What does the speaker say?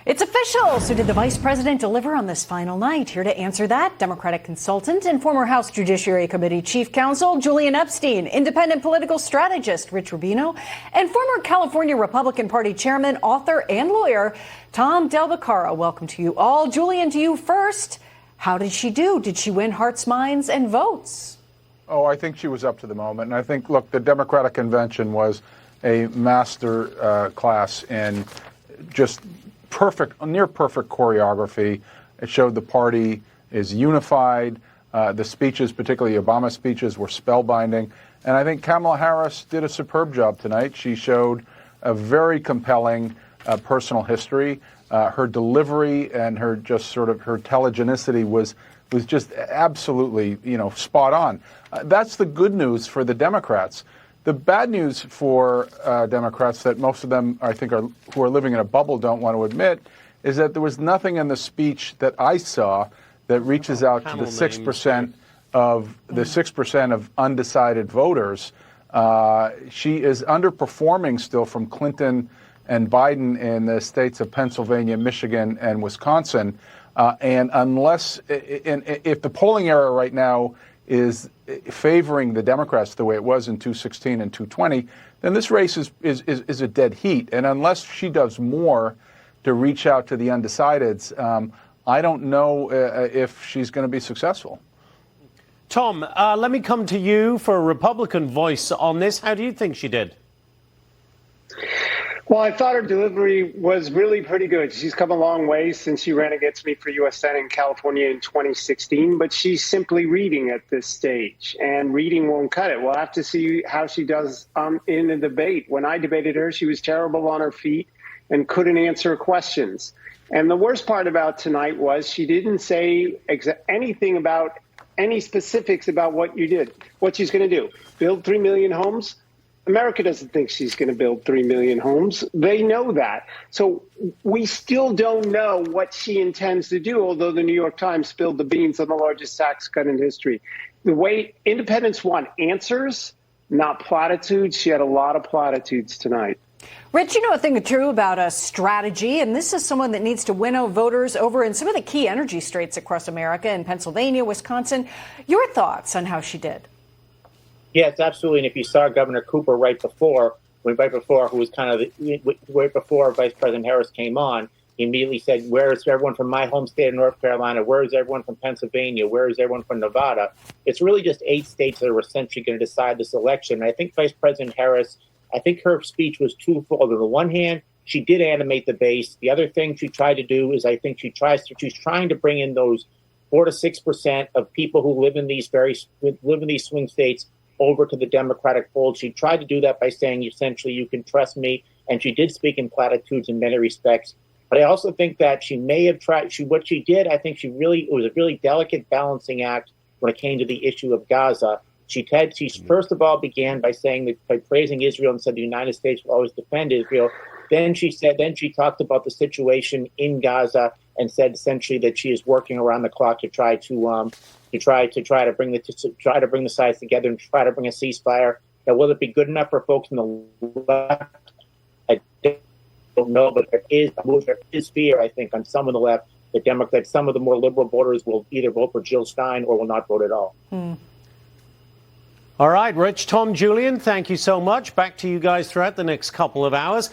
It's official. So did the vice president deliver on this final night? Here to answer that, Democratic consultant and former House Judiciary Committee Chief Counsel Julian Epstein, independent political strategist Rich Rubino, and former California Republican Party chairman, author, and lawyer Tom Del Beccaro. Welcome to you all. Julian, to you first. How did she do? Did she win hearts, minds, and votes? Oh, I think she was up to the moment. And I think, look, the Democratic convention was a master class in just near perfect choreography. It showed the party is unified. The speeches, particularly Obama's speeches, were spellbinding. And I think Kamala Harris did a superb job tonight. She showed a very compelling personal history. Her delivery and her just sort of her telegenicity was just absolutely, spot on. That's the good news for the Democrats. The bad news for Democrats that most of them, I think, who are living in a bubble don't want to admit is that there was nothing in the speech that I saw that reaches out to the 6% of undecided voters. She is underperforming still from Clinton and Biden in the states of Pennsylvania, Michigan, and Wisconsin. And if the polling error right now is favoring the Democrats the way it was in 2016 and 2020, then this race is a dead heat. And unless she does more to reach out to the undecideds, I don't know if she's going to be successful. Tom, let me come to you for a Republican voice on this. How do you think she did? Well, I thought her delivery was really pretty good. She's come a long way since she ran against me for U.S. Senate in California in 2016, but she's simply reading at this stage, and reading won't cut it. We'll have to see how she does in a debate. When I debated her, she was terrible on her feet and couldn't answer questions. And the worst part about tonight was she didn't say anything about any specifics about what she's going to do. Build 3 million homes? America doesn't think she's going to build 3 million homes. They know that. So we still don't know what she intends to do, although the New York Times spilled the beans on the largest tax cut in history. The way independents want answers, not platitudes. She had a lot of platitudes tonight. Rich, you know a thing or two about a strategy, and this is someone that needs to winnow voters over in some of the key energy states across America, in Pennsylvania, Wisconsin. Your thoughts on how she did? Yes, absolutely. And if you saw Governor Cooper right before, who was kind of right before Vice President Harris came on, he immediately said, "Where is everyone from my home state of North Carolina? Where is everyone from Pennsylvania? Where is everyone from Nevada?" It's really just 8 states that are essentially going to decide this election. And I think Vice President Harris, I think her speech was twofold. On the one hand, she did animate the base. The other thing she tried to do is I think she's trying to bring in those 4 to 6% of people who live in these swing states over to the Democratic fold. She tried to do that by saying, essentially, you can trust me. And she did speak in platitudes in many respects. But I also think that she may have tried, what she did, I think it was a really delicate balancing act when it came to the issue of Gaza. She first of all began by praising Israel and said the United States will always defend Israel. Then she talked about the situation in Gaza and said essentially that she is working around the clock to try to bring the sides together and try to bring a ceasefire. Now, will it be good enough for folks on the left? I don't know, but there is fear, I think, on some of the left that some of the more liberal voters will either vote for Jill Stein or will not vote at all. All right, Rich, Tom, Julian, thank you so much. Back to you guys throughout the next couple of hours.